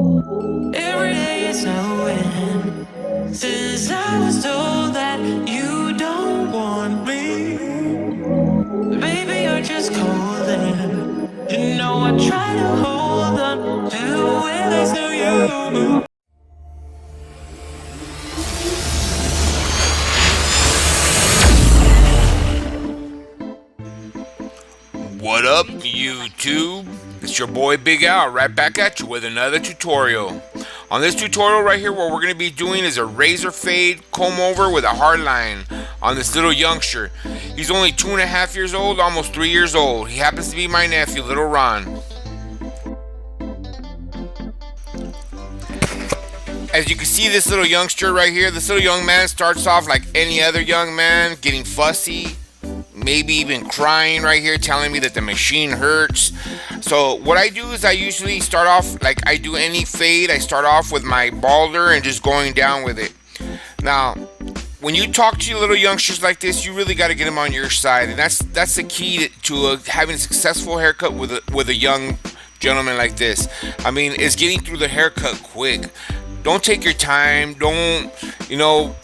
Every day it's a win. Since I was told that you don't want me, baby, you're just calling. You know I try to hold on to where there's no you. What up, YouTube? It's your boy Big Al, right back at you with another tutorial. On this tutorial right here, what we're going to be doing is a razor fade comb over with a hard line on this little youngster. He's only 2.5 years old, almost 3 years old. He happens to be my nephew, little Ron. As you can see, this little youngster right here, this little young man starts off like any other young man, getting fussy, maybe even crying right here, telling me that the machine hurts. So what I do is I usually start off like I do any fade. I start off with my balder and just going down with it. Now, when you talk to your little youngsters like this, you really got to get them on your side, and that's the key to having a successful haircut with a young gentleman like this. I mean, it's getting through the haircut quick. Don't take your time. Don't,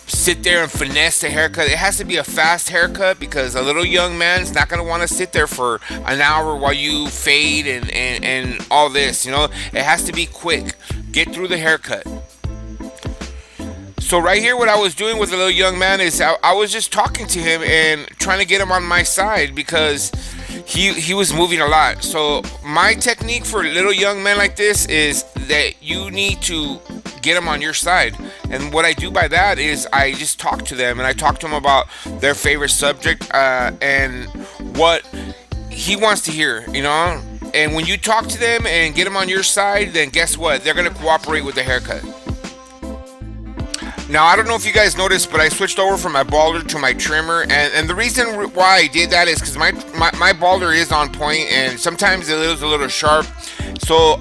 sit there and finesse the haircut. It has to be a fast haircut because a little young man's not going to want to sit there for an hour while you fade and all this. It has to be quick. Get through the haircut. So right here, what I was doing with the little young man is I was just talking to him and trying to get him on my side because he was moving a lot. So my technique for little young men like this is that you need to get them on your side, and what I do by that is I just talk to them, and I talk to them about their favorite subject and what he wants to hear, and when you talk to them and get them on your side, then guess what, they're gonna cooperate with the haircut. Now, I don't know if you guys noticed, but I switched over from my balder to my trimmer, and the reason why I did that is because my balder is on point, and sometimes it is a little sharp. So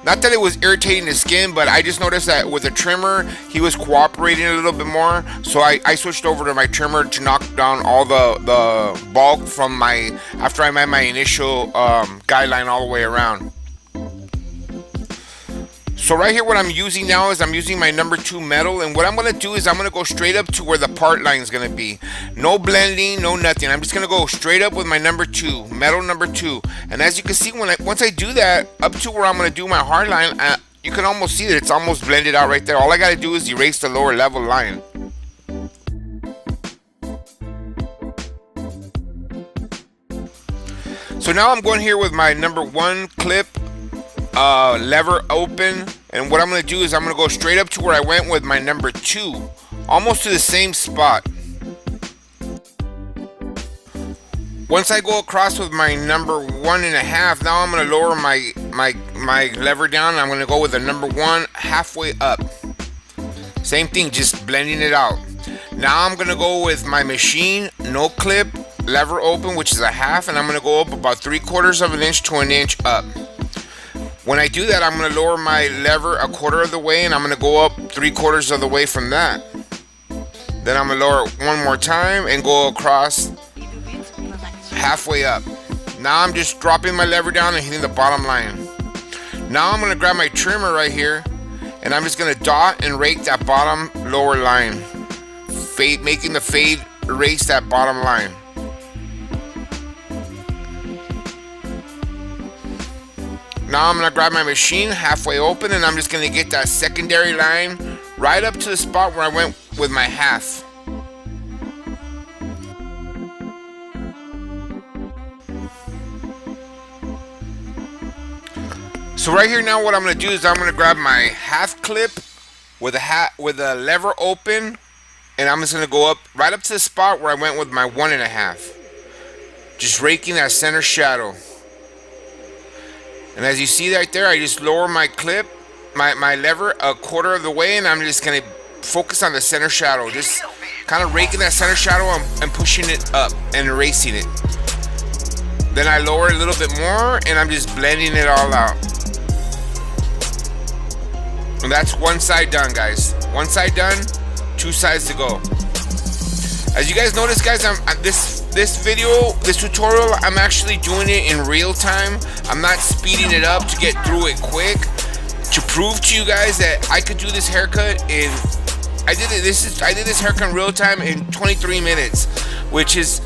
not that it was irritating the skin, but I just noticed that with the trimmer, he was cooperating a little bit more. So I switched over to my trimmer to knock down all the bulk from after I made my initial guideline all the way around. So right here, what I'm using now is I'm using my number 2 metal, and what I'm going to do is I'm going to go straight up to where the part line is going to be. No blending, no nothing. I'm just going to go straight up with my number 2, metal number 2. And as you can see, once I do that, up to where I'm going to do my hard line, you can almost see that it's almost blended out right there. All I got to do is erase the lower level line. So now I'm going here with my number 1 clip, lever open, and what I'm going to do is I'm going to go straight up to where I went with my number 2, almost to the same spot. Once I go across with my number 1.5, now I'm going to lower my lever down, and I'm going to go with the number 1 halfway up. Same thing, just blending it out. Now I'm going to go with my machine, no clip, lever open, which is a half, and I'm going to go up about 3/4 of an inch to an inch up. When I do that, I'm going to lower my lever 1/4 of the way, and I'm going to go up 3/4 of the way from that. Then I'm going to lower it one more time and go across halfway up. Now I'm just dropping my lever down and hitting the bottom line. Now I'm going to grab my trimmer right here, and I'm just going to dot and rake that bottom lower line, making the fade erase that bottom line. Now I'm going to grab my machine halfway open, and I'm just going to get that secondary line right up to the spot where I went with my half. So right here now, what I'm going to do is I'm going to grab my half clip with a lever open, and I'm just going to go up right up to the spot where I went with my 1.5. Just raking that center shadow. And as you see right there, I just lower my clip, my lever 1/4 of the way, and I'm just going to focus on the center shadow. Just kind of raking that center shadow and pushing it up and erasing it. Then I lower it a little bit more, and I'm just blending it all out. And that's one side done, guys. One side done, 2 sides to go. As you guys notice, guys, this tutorial, I'm actually doing it in real time. I'm not speeding it up to get through it quick, to prove to you guys that I could do this haircut in. I did this haircut in real time in 23 minutes, which is,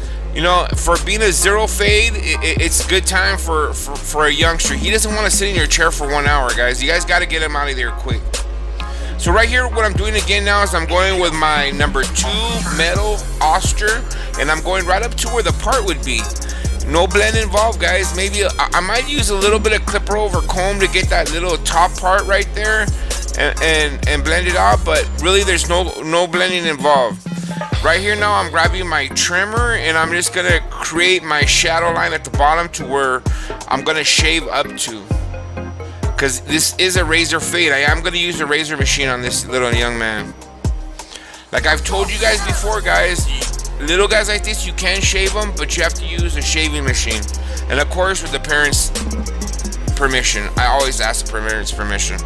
for being a zero fade, it's good time for a youngster. He doesn't want to sit in your chair for 1 hour, guys. You guys got to get him out of there quick. So right here, what I'm doing again now is I'm going with my number 2 metal Oster, and I'm going right up to where the part would be. No blend involved, guys. Maybe I might use a little bit of clipper over comb to get that little top part right there and blend it out, but really there's no blending involved. Right here now, I'm grabbing my trimmer and I'm just gonna create my shadow line at the bottom to where I'm gonna shave up to, because this is a razor fade. I am gonna use a razor machine on this little young man. Like I've told you guys before, guys, little guys like this, you can shave them, but you have to use a shaving machine, and of course with the parents' permission. I always ask the parents' permission.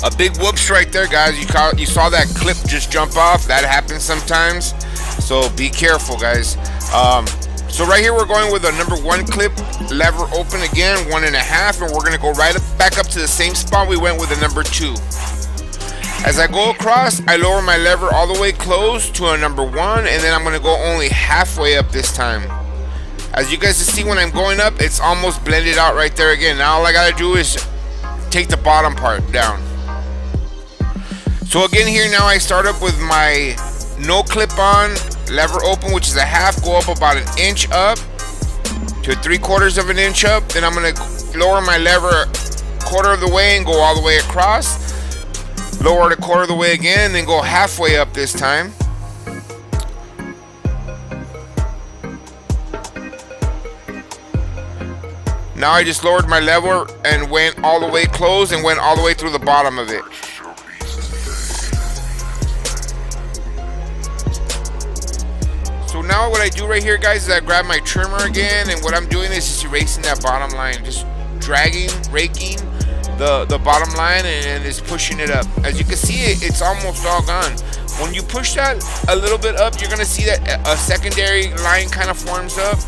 A big whoops right there, guys. You saw that clip just jump off. That happens sometimes, so be careful, guys. So right here we're going with a number 1 clip, lever open again, 1.5, and we're gonna go back up to the same spot we went with the number 2. As I go across, I lower my lever all the way close to a number 1, and then I'm gonna go only halfway up this time. As you guys can see, when I'm going up, it's almost blended out right there again. Now all I gotta do is take the bottom part down. So again here now, I start up with my no clip on lever open, which is a half, go up about 1 inch up to 3/4 of an inch up. Then I'm gonna lower my lever 1/4 of the way and go all the way across. Lower it 1/4 of the way again, then go halfway up this time. Now I just lowered my lever and went all the way close and went all the way through the bottom of it. So now what I do right here, guys, is I grab my trimmer again, and what I'm doing is just erasing that bottom line, just dragging, raking the bottom line, and is pushing it up. As you can see, it's almost all gone. When you push that a little bit up, you're gonna see that a secondary line kind of forms up.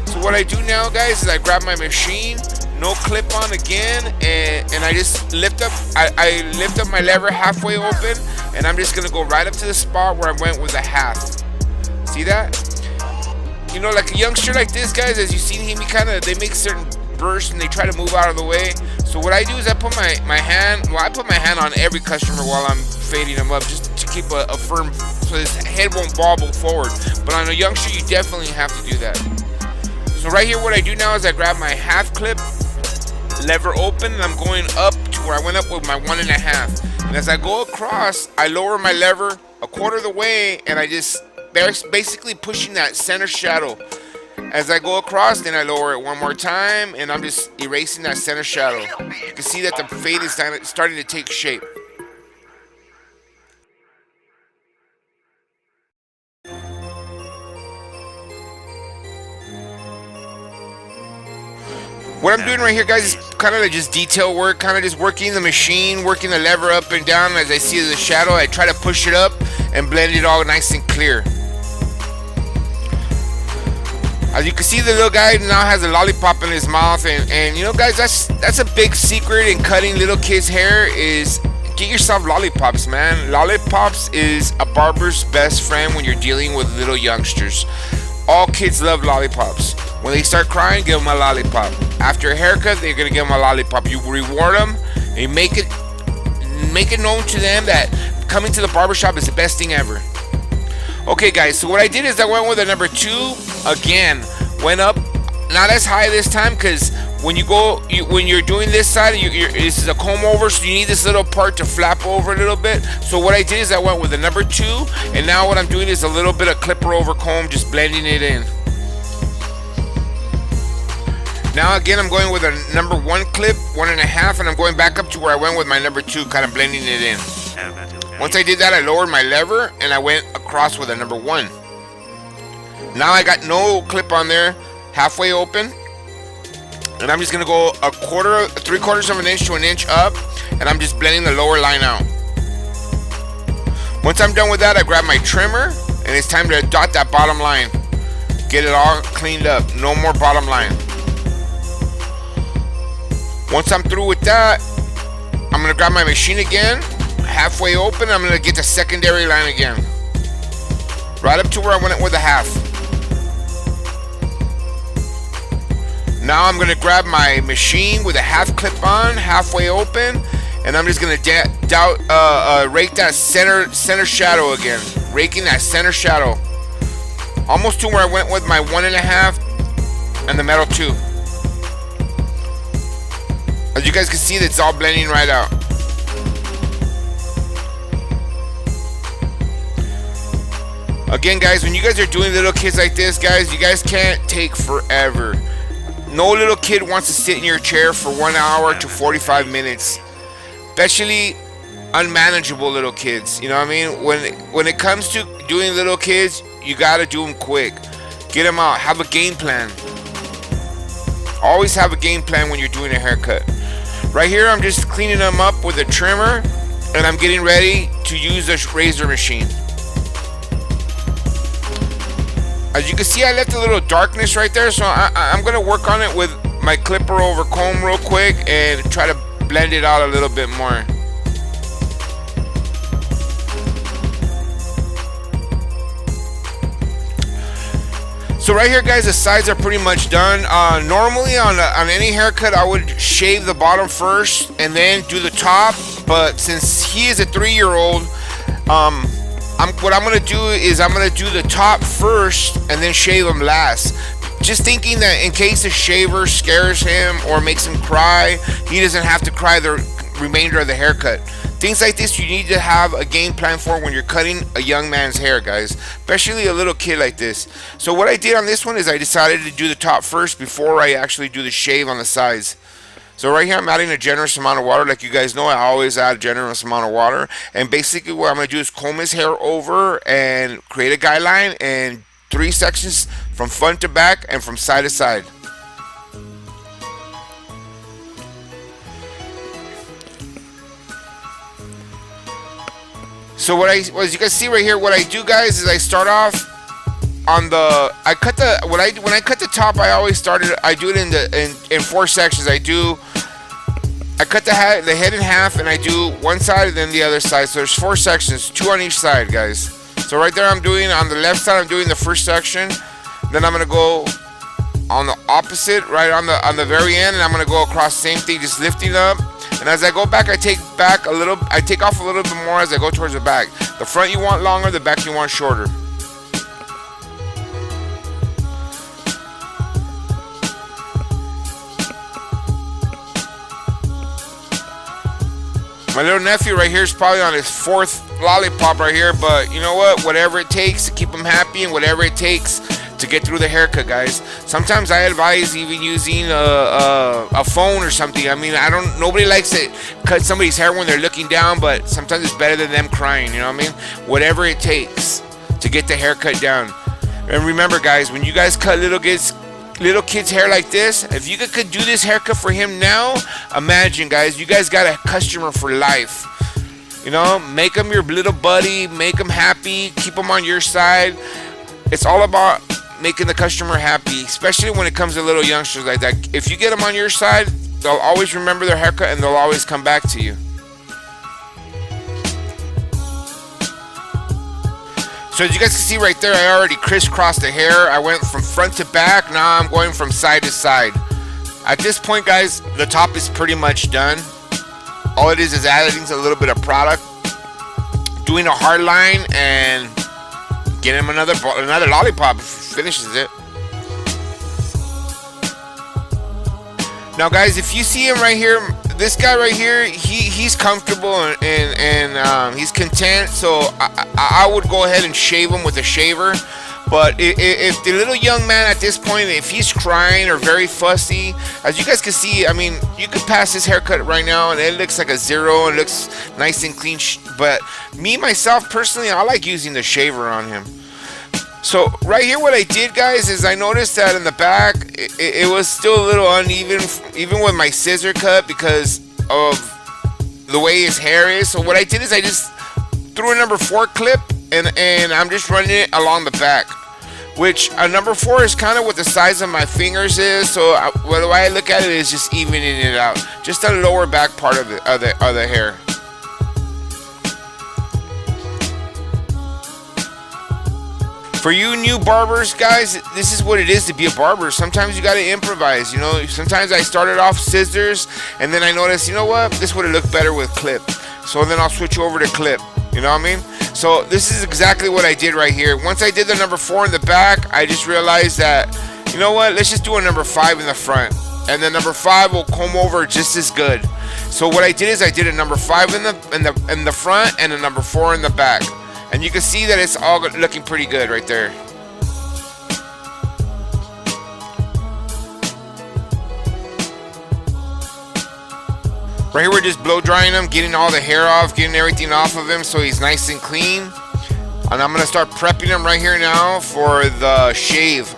So what I do now, guys, is I grab my machine, no clip on again, and I just lift up. I lift up my lever halfway open, and I'm just gonna go right up to the spot where I went with a half. See that? Like a youngster like this, guys, as you've seen him, they make certain bursts and they try to move out of the way. So what I do is I put my hand, I put my hand on every customer while I'm fading them up, just to keep a firm, so his head won't bobble forward. But on a youngster, you definitely have to do that. So right here, what I do now is I grab my half clip, lever open, and I'm going up to where I went up with my 1.5. And as I go across, I lower my lever 1/4 of the way, and I just basically pushing that center shadow. As I go across, then I lower it one more time, and I'm just erasing that center shadow. You can see that the fade is starting to take shape. What I'm doing right here, guys, is kind of like just detail work, kind of just working the machine, working the lever up and down. As I see the shadow, I try to push it up and blend it all nice and clear. As you can see, the little guy now has a lollipop in his mouth, and guys, that's a big secret in cutting little kids' hair, is get yourself lollipops, man. Lollipops is a barber's best friend when you're dealing with little youngsters. All kids love lollipops. When they start crying, give them a lollipop. After a haircut, they're gonna give them a lollipop. You reward them, and you make it known to them that coming to the barbershop is the best thing ever. Okay, guys, so what I did is I went with a number 2 again. Went up, not as high this time, because when you're doing this side, this is a comb over, so you need this little part to flap over a little bit. So what I did is I went with a number 2, and now what I'm doing is a little bit of clipper over comb, just blending it in. Now again, I'm going with a number 1 clip, 1.5, and I'm going back up to where I went with my number 2, kind of blending it in. Once I did that, I lowered my lever and I went across with a number 1. Now I got no clip on there, halfway open, and I'm just gonna go 3/4 of an inch to 1 inch up, and I'm just blending the lower line out. Once I'm done with that, I grab my trimmer, and it's time to dot that bottom line. Get it all cleaned up, no more bottom line. Once I'm through with that, I'm gonna grab my machine again, halfway open. I'm gonna get the secondary line again, right up to where I went with the half. Now I'm gonna grab my machine with a half clip on, halfway open, and I'm just gonna rake that center shadow again, raking that center shadow, almost to where I went with my 1.5 and the metal 2. As you guys can see, it's all blending right out. Again, guys, when you guys are doing little kids like this, guys, you guys can't take forever. No little kid wants to sit in your chair for 1 hour to 45 minutes, especially unmanageable little kids. You know what I mean? When it comes to doing little kids, you gotta do them quick. Get them out. Have a game plan. Always have a game plan when you're doing a haircut. Right here, I'm just cleaning them up with a trimmer, and I'm getting ready to use the razor machine. As you can see, I left a little darkness right there, so I'm gonna work on it with my clipper over comb real quick and try to blend it out a little bit more. So right here, guys, the sides are pretty much done. Normally on any haircut, I would shave the bottom first and then do the top. But since he is a 3-year-old, what I'm gonna do is I'm gonna do the top first and then shave him last. Just thinking that in case the shaver scares him or makes him cry, he doesn't have to cry the remainder of the haircut. Things like this you need to have a game plan for when you're cutting a young man's hair, guys, especially a little kid like this. So what I did on this one is I decided to do the top first before I actually do the shave on the sides. So right here I'm adding a generous amount of water. Like you guys know, I always add a generous amount of water. And basically what I'm going to do is comb his hair over and create a guideline and 3 sections from front to back and from side to side. So as you can see right here, what I do, guys, is I start off on the when I cut the top, I do it in 4 sections. I cut the head in half, and I do one side and then the other side. So there's 4 sections, 2 on each side, guys. So right there, I'm doing on the left side, I'm doing the first section. Then I'm gonna go on the opposite, right on the very end, and I'm gonna go across the same thing, just lifting up. And as I go back, I take off a little bit more as I go towards the back. The front you want longer, the back you want shorter. My little nephew right here is probably on his 4th lollipop right here, but you know what? Whatever it takes to keep him happy and whatever it takes to get through the haircut, guys. Sometimes I advise even using a phone or something. I mean, nobody likes to cut somebody's hair when they're looking down, but sometimes it's better than them crying, you know what I mean? Whatever it takes to get the haircut down. And remember, guys, when you guys cut little kids' hair like this, if you could do this haircut for him now, imagine, guys, you guys got a customer for life. You know, make him your little buddy, make him happy, keep him on your side. It's all about making the customer happy, especially when it comes to little youngsters like that. If you get them on your side, they'll always remember their haircut and they'll always come back to you. So as you guys can see right there, I already crisscrossed the hair. I went from front to back. Now I'm going from side to side. At this point, guys, the top is pretty much done. All it is adding a little bit of product, doing a hard line, and getting him another lollipop. Finishes it. Now, guys, if you see him right here, this guy right here, he's comfortable and he's content. So I would go ahead and shave him with a shaver. But if the little young man at this point, if he's crying or very fussy, as you guys can see, I mean, you could pass his haircut right now and it looks like a 0. It looks nice and clean. But me, myself, personally, I like using the shaver on him. So right here, what I did, guys, is I noticed that in the back, it was still a little uneven, even with my scissor cut, because of the way his hair is. So what I did is I just threw a number 4 clip, and I'm just running it along the back. which a number 4 is kind of what the size of my fingers is. So the way I look at it is just evening it out, just the lower back part of the hair. For you new barbers, guys, this is what it is to be a barber. Sometimes you got to improvise, you know. Sometimes I started off scissors, and then I noticed, you know what, this would have looked better with clip. So then I'll switch over to clip, you know what I mean? So this is exactly what I did right here. Once I did the number 4 in the back, I just realized that, you know what, let's just do a number 5 in the front. And then number 5 will comb over just as good. So what I did is I did a number 5 in the front and a number 4 in the back. And you can see that it's all looking pretty good right there. Right here we're just blow drying him, getting all the hair off, getting everything off of him so he's nice and clean. And I'm going to start prepping him right here now for the shave.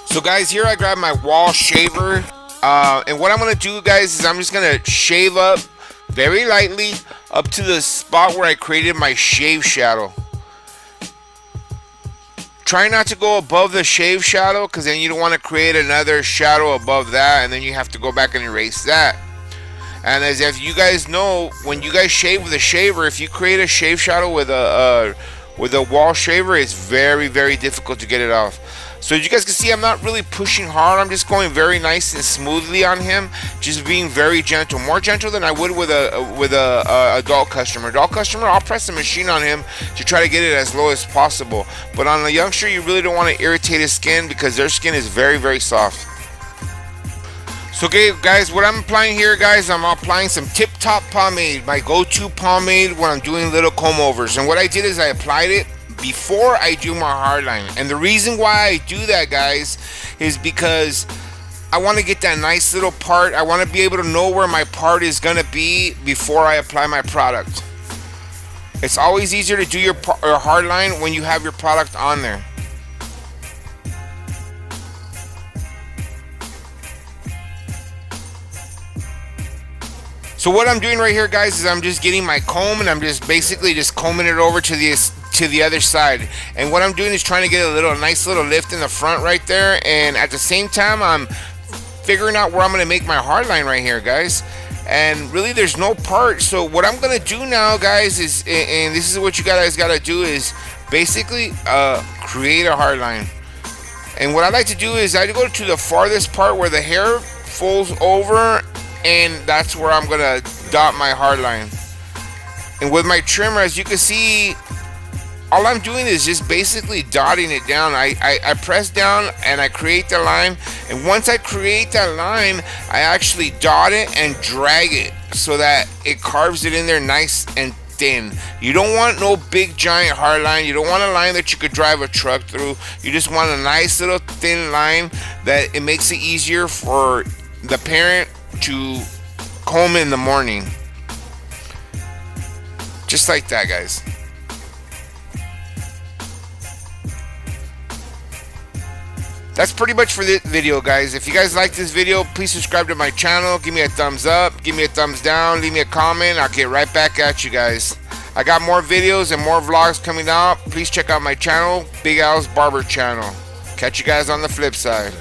So guys, here I grab my wall shaver, and what I'm going to do, guys, is I'm just going to shave up very lightly up to the spot where I created my shave shadow. Try not to go above the shave shadow, because then you don't want to create another shadow above that, and then you have to go back and erase that. And as if you guys know, when you guys shave with a shaver, if you create a shave shadow with a wall shaver, it's very, very difficult to get it off. So as you guys can see, I'm not really pushing hard. I'm just going very nice and smoothly on him, just being very gentle, more gentle than I would with a adult customer. Adult customer, I'll press the machine on him to try to get it as low as possible. But on a youngster, you really don't want to irritate his skin because their skin is very, very soft. So okay, guys, what I'm applying here, guys, I'm applying some Tip Top pomade, my go-to pomade when I'm doing little comb overs. And what I did is I applied it before I do my hard line. And the reason why I do that, guys, is because I want to get that nice little part. I want to be able to know where my part is going to be before I apply my product. It's always easier to do your hard line when you have your product on there. So what I'm doing right here, guys, is I'm just getting my comb and I'm just basically just combing it over to the other side. And what I'm doing is trying to get a nice little lift in the front right there. And at the same time, I'm figuring out where I'm going to make my hard line right here, guys. And really, there's no part. So what I'm going to do now, guys, is, and this is what you guys got to do, is basically create a hard line. And what I like to do is I go to the farthest part where the hair folds over, and that's where I'm gonna dot my hard line. And with my trimmer, as you can see, all I'm doing is just basically dotting it down. I press down and I create the line, and once I create that line, I actually dot it and drag it so that it carves it in there nice and thin. You don't want no big giant hard line. You don't want a line that you could drive a truck through. You just want a nice little thin line that it makes it easier for the parent to comb in the morning. Just like that, guys. That's pretty much for this video, guys. If you guys like this video, please subscribe to my channel. Give me a thumbs up, give me a thumbs down, leave me a comment. I'll get right back at you guys. I got more videos and more vlogs coming out. Please check out my channel, Big Al's Barber channel. Catch you guys on the flip side.